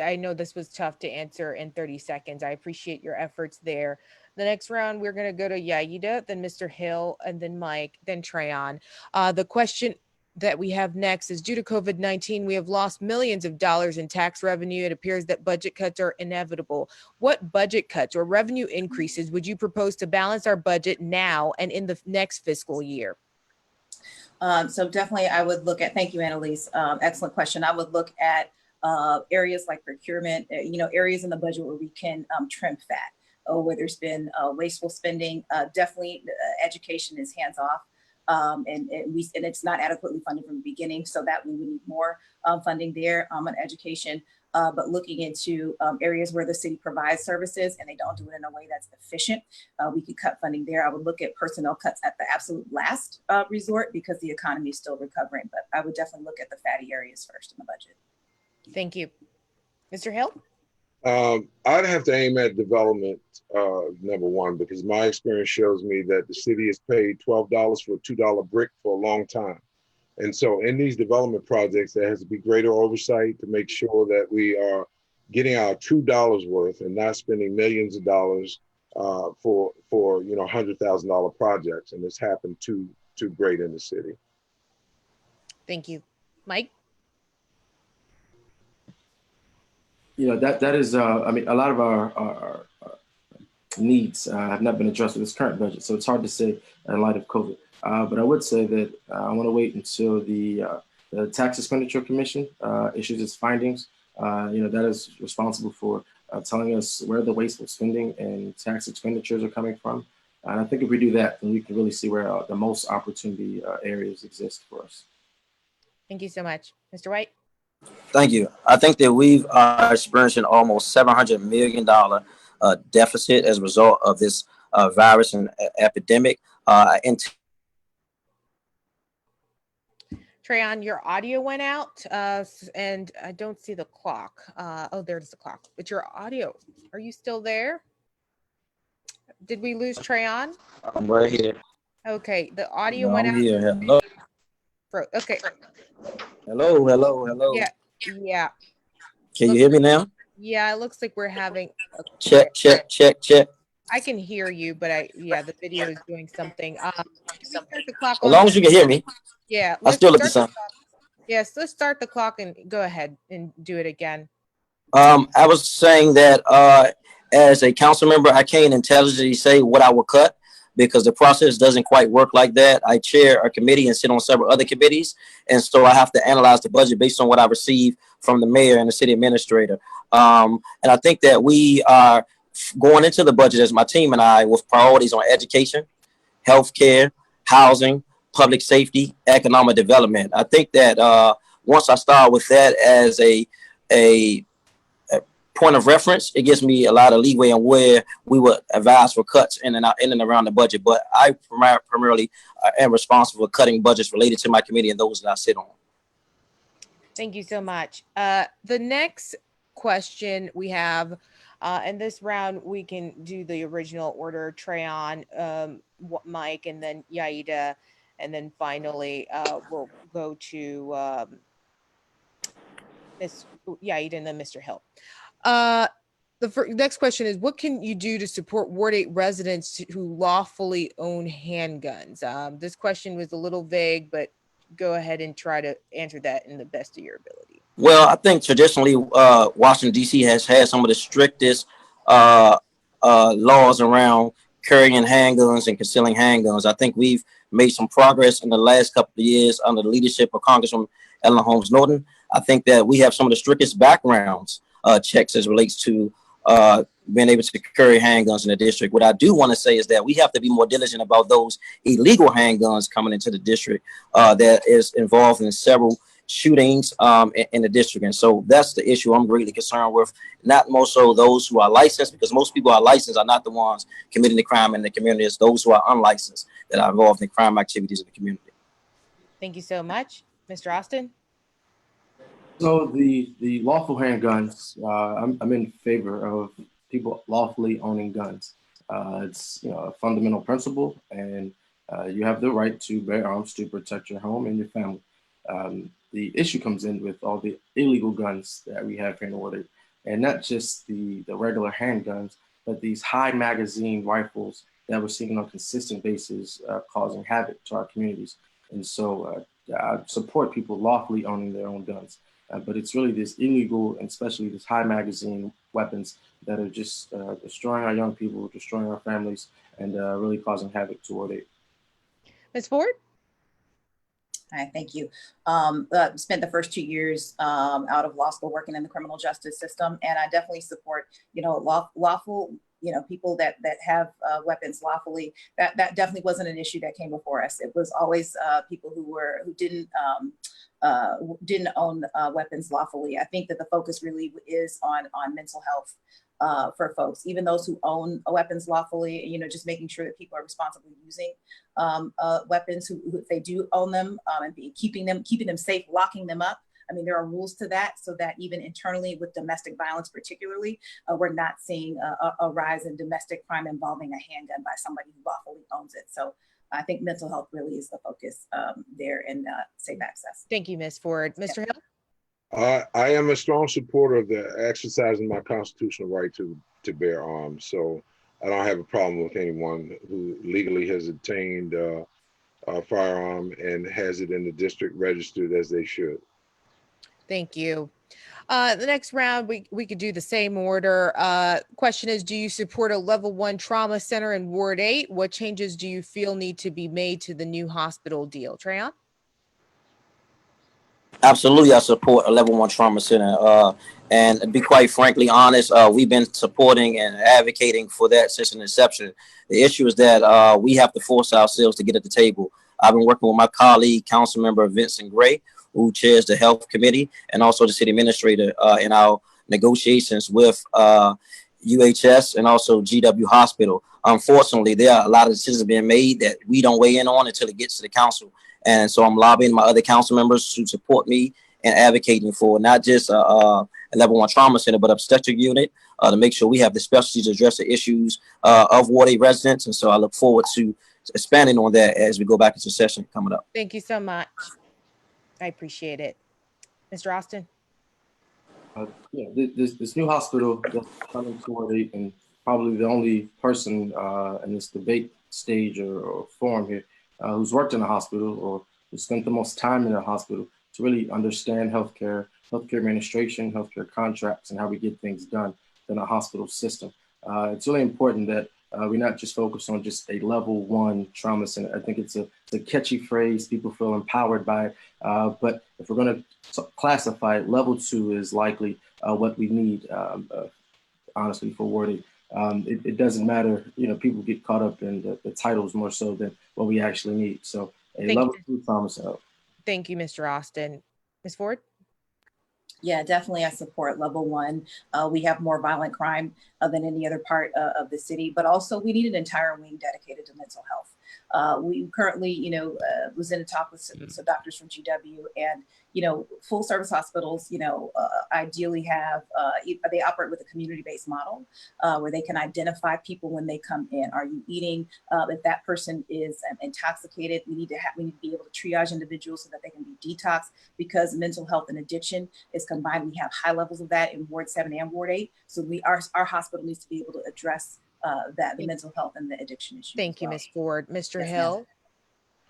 I know this was tough to answer in 30 seconds. I appreciate your efforts there. The next round, we're going to go to Yaida, then Mr. Hill, and then Mike, then Trayon. The question that we have next is, due to COVID-19, we have lost millions of dollars in tax revenue. It appears that budget cuts are inevitable. What budget cuts or revenue increases would you propose to balance our budget now and in the next fiscal year? So definitely I would look at, thank you, Annalise. Excellent question. I would look at areas like procurement, areas in the budget where we can trim fat, where there's been wasteful spending. Definitely education is hands off. And it's not adequately funded from the beginning, so that we would need more funding there on education. But looking into areas where the city provides services and they don't do it in a way that's efficient, we could cut funding there. I would look at personnel cuts at the absolute last resort because the economy is still recovering. But I would definitely look at the fatty areas first in the budget. Thank you. Mr. Hill? I'd have to aim at development, number one, because my experience shows me that the city has paid $12 for a $2 brick for a long time. And so in these development projects, there has to be greater oversight to make sure that we are getting our $2 worth and not spending millions of dollars for $100,000 projects. And it's happened too great in the city. Thank you. Mike? That is, a lot of our needs have not been addressed with this current budget. So it's hard to say in light of COVID. But I would say that I want to wait until the Tax Expenditure Commission issues its findings. That is responsible for telling us where the wasteful spending and tax expenditures are coming from. And I think if we do that, then we can really see where the most opportunity areas exist for us. Thank you so much. Mr. White? Thank you. I think that we've experiencing almost $700 million deficit as a result of this virus and epidemic. Trayon, your audio went out and I don't see the clock. Oh, there's the clock. But your audio, are you still there? Did we lose Trayon? I'm right here. Okay, the audio No, went I'm out. here. Hello. Okay. Hello. Yeah. Can you hear me now? Yeah, it looks like we're having a Check. I can hear you, but the video is doing something. Can we start the clock As long as you can hear me. Yeah, I still look the same. Yes, let's start the clock and go ahead and do it again. I was saying that as a council member, I can't intelligently say what I will cut because the process doesn't quite work like that. I chair a committee and sit on several other committees. And so I have to analyze the budget based on what I receive from the mayor and the city administrator. And I think that we are going into the budget as my team and I with priorities on education, healthcare, housing, public safety, economic development. I think that once I start with that as a point of reference, it gives me a lot of leeway on where we would advise for cuts in and around the budget. But I primarily am responsible for cutting budgets related to my committee and those that I sit on. Thank you so much. The next question we have, in this round, we can do the original order, Trayon, Mike, and then Yaida. And then finally, we'll go to Ms. Yaida and then Mr. Hill. The next question is, what can you do to support Ward 8 residents who lawfully own handguns? This question was a little vague, but go ahead and try to answer that in the best of your ability. Well, I think traditionally, Washington, D.C. has had some of the strictest laws around carrying handguns and concealing handguns. I think we've made some progress in the last couple of years under the leadership of Congresswoman Ellen Holmes Norton. I think that we have some of the strictest backgrounds checks as relates to being able to carry handguns in the district. What I do want to say is that we have to be more diligent about those illegal handguns coming into the district that is involved in several shootings in the district. And so that's the issue I'm greatly concerned with, not more so those who are licensed, because most people who are licensed are not the ones committing the crime in the community. It's those who are unlicensed that are involved in crime activities in the community. Thank you so much. Mr. Austin? So the lawful handguns, I'm in favor of people lawfully owning guns. It's a fundamental principle, and you have the right to bear arms to protect your home and your family. The issue comes in with all the illegal guns that we have here in Ward 8, and not just the regular handguns, but these high magazine rifles that we're seeing on a consistent basis causing havoc to our communities. And so I support people lawfully owning their own guns. But it's really this illegal and especially this high magazine weapons that are just destroying our young people, destroying our families, and really causing havoc to Ward 8. Ms. Ford? Hi, thank you. Spent the first 2 years out of law school working in the criminal justice system, and I definitely support, lawful, people that have weapons lawfully. That definitely wasn't an issue that came before us. It was always people who didn't own weapons lawfully. I think that the focus really is on mental health for folks, even those who own weapons lawfully, just making sure that people are responsibly using weapons who if they do own them, and keeping them safe, locking them up. I mean, there are rules to that, so that even internally with domestic violence, particularly, we're not seeing a rise in domestic crime involving a handgun by somebody who lawfully owns it. So I think mental health really is the focus there in safe access. Thank you, Ms. Ford. Mr. Hill? I am a strong supporter of the exercising my constitutional right to bear arms. So I don't have a problem with anyone who legally has obtained a firearm and has it in the district registered as they should. Thank you. The next round, we could do the same order. Question is, do you support a level 1 trauma center in Ward 8? What changes do you feel need to be made to the new hospital deal? Trayon? Absolutely, I support a level 1 trauma center. And to be quite frankly honest, we've been supporting and advocating for that since an inception. The issue is that we have to force ourselves to get at the table. I've been working with my colleague, Council Member Vincent Gray, who chairs the Health Committee, and also the City Administrator in our negotiations with UHS and also GW Hospital. Unfortunately, there are a lot of decisions being made that we don't weigh in on until it gets to the council. And so I'm lobbying my other council members to support me and advocating for not just a level 1 trauma center, but obstetric unit to make sure we have the specialties to address the issues of Ward 8 residents. And so I look forward to expanding on that as we go back into session coming up. Thank you so much. I appreciate it. Mr. Austin? This new hospital that's coming to Ward 8, and probably the only person in this debate stage or forum here who's worked in a hospital or who spent the most time in a hospital to really understand healthcare administration, healthcare contracts, and how we get things done in a hospital system. It's really important that we not just focus on just a level 1 trauma center. I think it's a catchy phrase. People feel empowered by it. But if we're going to classify it, level 2 is likely what we need, honestly, for Ward 8. It doesn't matter, people get caught up in the titles more so than what we actually need. So a level 2 trauma center. Thank you, Mr. Austin. Ms. Ford? Yeah, definitely. I support level 1. We have more violent crime than any other part of the city, but also we need an entire wing dedicated to mental health. We currently, was in a talk with some doctors from GW, and, full service hospitals, ideally have, they operate with a community-based model where they can identify people when they come in. Are you eating? If that person is intoxicated, we need to be able to triage individuals so that they can be detoxed, because mental health and addiction is combined. We have high levels of that in Ward 7 and Ward 8. So our hospital needs to be able to address the mental health and the addiction issue. Thank you, Ms. Ford. Mr. Hill?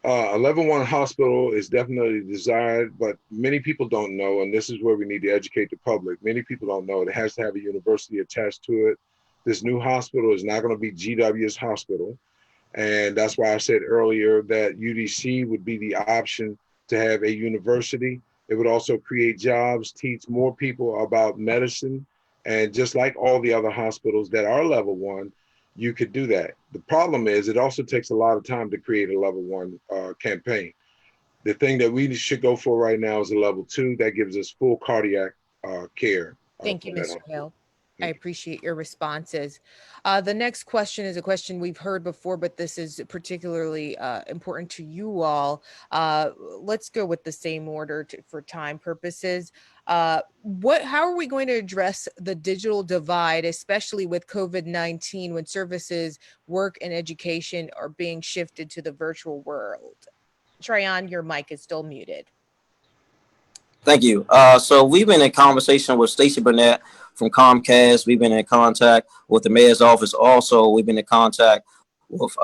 A level 1 hospital is definitely desired, but many people don't know, and this is where we need to educate the public. Many people don't know it has to have a university attached to it. This new hospital is not going to be GW's hospital. And that's why I said earlier that UDC would be the option to have a university. It would also create jobs, teach more people about medicine. And just like all the other hospitals that are level 1, you could do that. The problem is it also takes a lot of time to create a level 1 campaign. The thing that we should go for right now is a level 2 that gives us full cardiac care. Thank you, Mr. Hill. I appreciate your responses. The next question is a question we've heard before, but this is particularly important to you all. Let's go with the same order for time purposes. How are we going to address the digital divide, especially with COVID-19, when services, work, and education are being shifted to the virtual world? Trayon, your mic is still muted. Thank you. So we've been in conversation with Stacey Burnett from Comcast. We've been in contact with the mayor's office. Also, we've been in contact with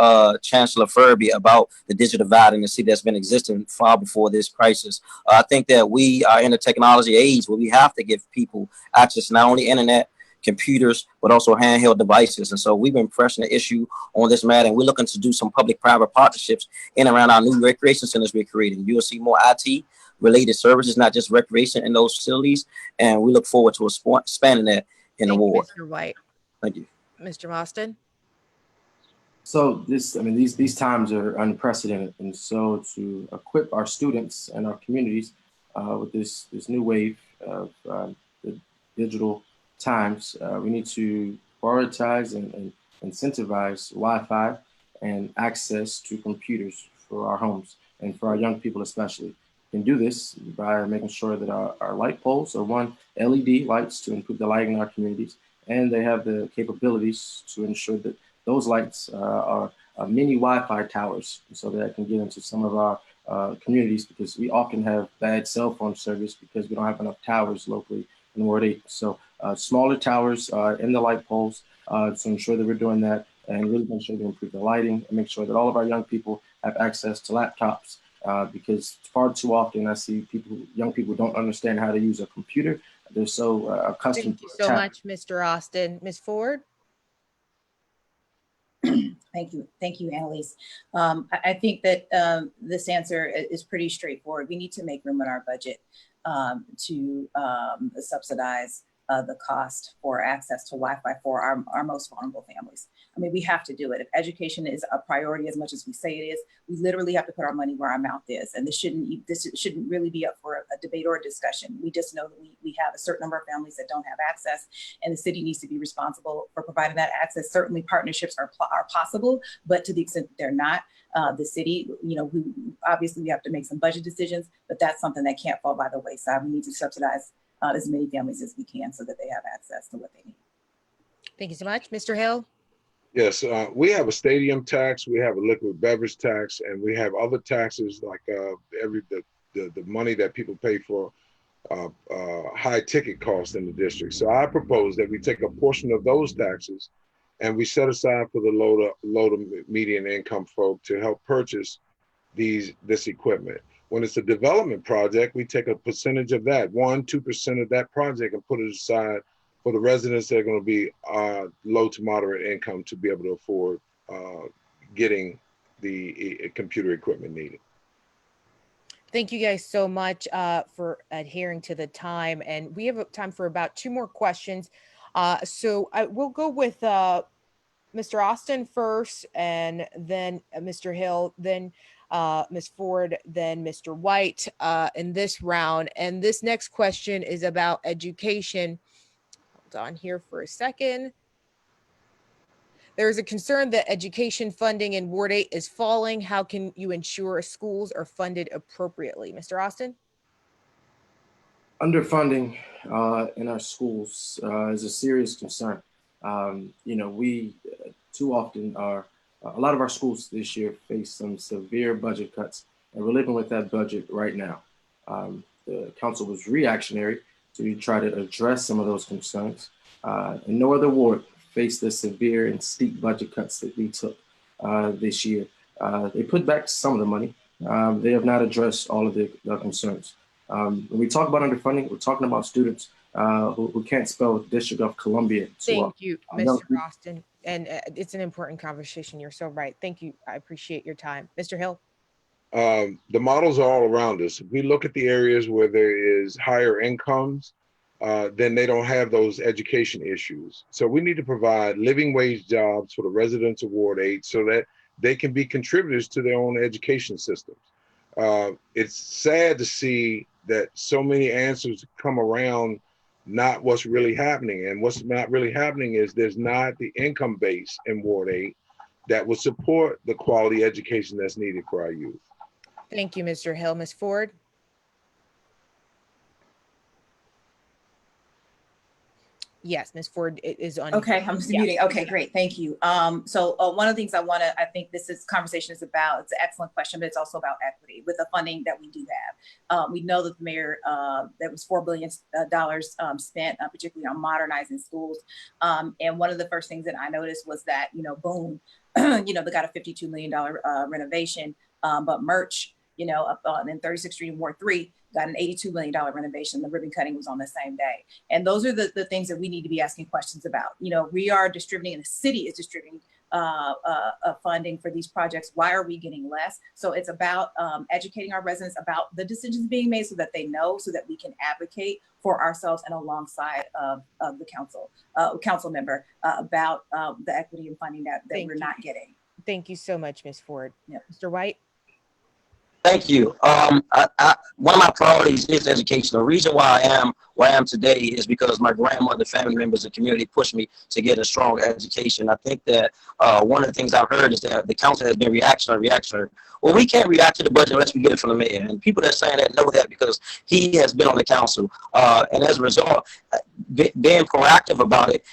Chancellor Furby about the digital divide in the city that's been existing far before this crisis. I think that we are in a technology age where we have to give people access to not only internet, computers, but also handheld devices. And so we've been pressing the issue on this matter, and we're looking to do some public-private partnerships in and around our new recreation centers we're creating. You'll see more IT-related services, not just recreation in those facilities, and we look forward to expanding that in the ward. Mr. White. Thank you. Mr. Austin? So these times are unprecedented, and so to equip our students and our communities with this new wave of the digital times, we need to prioritize and incentivize Wi-Fi and access to computers for our homes and for our young people especially. We can do this by making sure that our light poles are LED lights to improve the lighting in our communities, and they have the capabilities to ensure that those lights are mini Wi-Fi towers, so that I can get into some of our communities, because we often have bad cell phone service because we don't have enough towers locally in Ward 8. So smaller towers in the light poles to ensure that we're doing that, and really make sure to improve the lighting and make sure that all of our young people have access to laptops, because far too often I see young people don't understand how to use a computer. They're so accustomed. Thank you so much, Mr. Austin. Ms. Ford? Thank you, Annalise. I think that this answer is pretty straightforward. We need to make room in our budget to subsidize the cost for access to Wi-Fi for our most vulnerable families. I mean, we have to do it. If education is a priority as much as we say it is, we literally have to put our money where our mouth is. And this shouldn't really be up for a debate or a discussion. We just know that we have a certain number of families that don't have access, and the city needs to be responsible for providing that access. Certainly partnerships are possible, but to the extent that they're not, the city, obviously we have to make some budget decisions, but that's something that can't fall by the wayside. We need to subsidize as many families as we can so that they have access to what they need. Thank you so much. Mr. Hill? Yes, we have a stadium tax, we have a liquid beverage tax, and we have other taxes like the money that people pay for high ticket costs in the district. So I propose that we take a portion of those taxes and we set aside for the low to median income folk to help purchase this equipment. When it's a development project, we take a percentage of that, 1-2% of that project, and put it aside for the residents that are going to be low to moderate income to be able to afford getting the computer equipment needed. Thank you guys so much for adhering to the time. And we have time for about 2 more questions. So we'll go with Mr. Austin first, and then Mr. Hill, then Ms. Ford, then Mr. White in this round. And this next question is about education. Hold on here for a second. There is a concern that education funding in Ward 8 is falling. How can you ensure schools are funded appropriately? Mr. Austin? Underfunding in our schools is a serious concern. We too often a lot of our schools this year face some severe budget cuts, and we're living with that budget right now. The council was reactionary to try to address some of those concerns. And no other ward faced the severe and steep budget cuts that we took this year. They put back some of the money. They have not addressed all of the concerns. When we talk about underfunding, we're talking about students who can't spell District of Columbia. Thank you, Mr. Austin. And it's an important conversation. You're so right. Thank you. I appreciate your time. Mr. Hill? The models are all around us. If we look at the areas where there is higher incomes, then they don't have those education issues. So we need to provide living wage jobs for the residents of Ward 8 so that they can be contributors to their own education systems. It's sad to see that so many answers come around not what's really happening. And what's not really happening is there's not the income base in Ward 8 that will support the quality education that's needed for our youth. Thank you, Mr. Hill. Ms. Ford? Yes, Ms. Ford is on. Okay, I'm just Yeah. muting. Okay, great. Thank you. So one of the things I think this conversation is about, it's an excellent question, but it's also about equity with the funding that we do have. We know that the mayor, there was $4 billion spent, particularly on modernizing schools. And one of the first things that I noticed was that, boom, they got a $52 million renovation, but merch, up in 36th Street and Ward 3 got an $82 million renovation. The ribbon cutting was on the same day. And those are the things that we need to be asking questions about. We are distributing, and the city is distributing funding for these projects. Why are we getting less? So it's about educating our residents about the decisions being made so that they know, so that we can advocate for ourselves and alongside of the council member about the equity and funding that we're not getting. Thank you so much, Ms. Ford. Yep. Mr. White? Thank you. One of my priorities is education. The reason why I am where I am today is because my grandmother, family members, and community pushed me to get a strong education. I think that one of the things I've heard is that the council has been reactionary. Well, we can't react to the budget unless we get it from the mayor. And people that are saying that know that because he has been on the council. And as a result, being proactive about it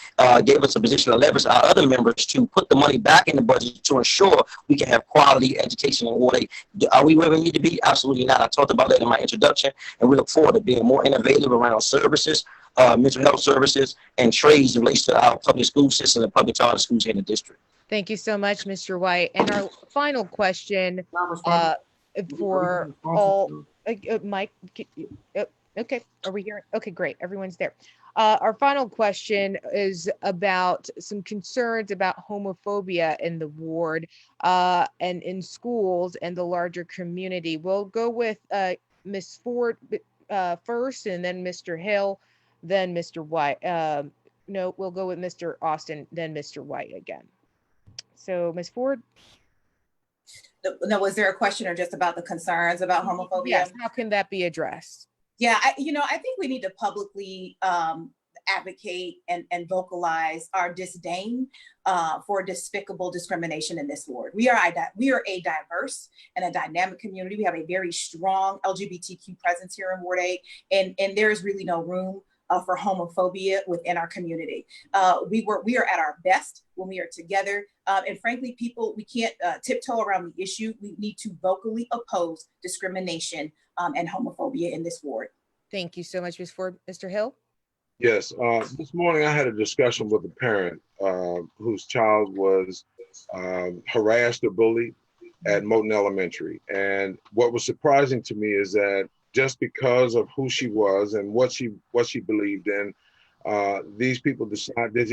gave us a position of leverage our other members to put the money back in the budget to ensure we can have quality education in Ward 8. Are we where we need to be? Absolutely not. I talked about that in my introduction, and we look forward to being more innovative around services, mental health services, and trades in relation to our public school system and public charter schools here in the district. Thank you so much, Mr. White. And our final question for all, Mike, okay, are we here? Okay, great, everyone's there. Our final question is about some concerns about homophobia in the ward and in schools and the larger community. We'll go with Ms. Ford first, and then Mr. Hill, then Mr. White. No, we'll go with Mr. Austin, then Mr. White again. So, Ms. Ford? No, was there a question or just about the concerns about homophobia? Yes, how can that be addressed? Yeah, I think we need to publicly advocate and vocalize our disdain for despicable discrimination in this ward. We are a diverse and a dynamic community. We have a very strong LGBTQ presence here in Ward 8, and there is really no room for homophobia within our community. We are at our best when we are together. And frankly, we can't tiptoe around the issue. We need to vocally oppose discrimination and homophobia in this ward. Thank you so much, Ms. Ford. Mr. Hill? Yes, this morning I had a discussion with a parent whose child was harassed or bullied at Moton Elementary. And what was surprising to me is that just because of who she was and what she believed in, these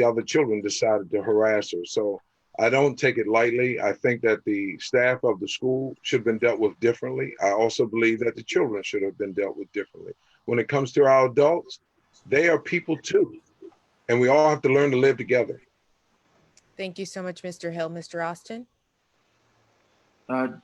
other children decided to harass her. So I don't take it lightly. I think that the staff of the school should have been dealt with differently. I also believe that the children should have been dealt with differently. When it comes to our adults, they are people too. And we all have to learn to live together. Thank you so much, Mr. Hill. Mr. Austin?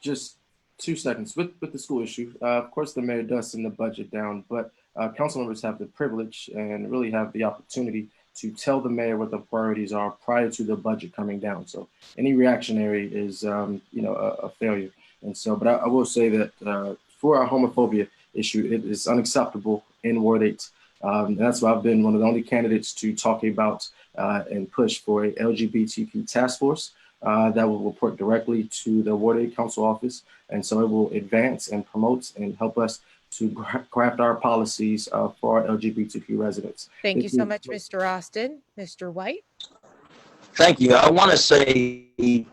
Just 2 seconds. With the school issue, of course, the mayor does send the budget down, but council members have the privilege and really have the opportunity to tell the mayor what the priorities are prior to the budget coming down. So any reactionary is, a failure. And so, but I will say that for our homophobia issue, it is unacceptable in Ward 8. And that's why I've been one of the only candidates to talk about and push for a LGBTQ task force that will report directly to the Ward 8 Council office. And so it will advance and promote and help us to craft our policies for our LGBTQ residents. Thank you so much, Mr. Austin. Mr. White? Thank you. I want to say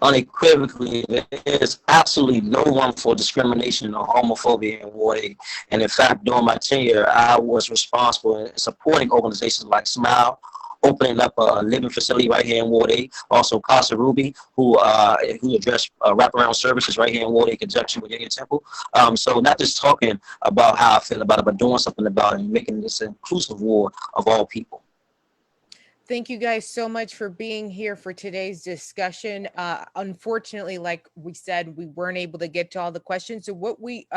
unequivocally, there is absolutely no room for discrimination or homophobia in Ward 8. And in fact, during my tenure, I was responsible in supporting organizations like SMILE, opening up a living facility right here in Ward 8. Also, Casa Ruby, who addressed wraparound services right here in Ward 8, conjunction with Union Temple. So not just talking about how I feel about it, but doing something about it and making this an inclusive ward of all people. Thank you guys so much for being here for today's discussion. Unfortunately, like we said, we weren't able to get to all the questions. So what we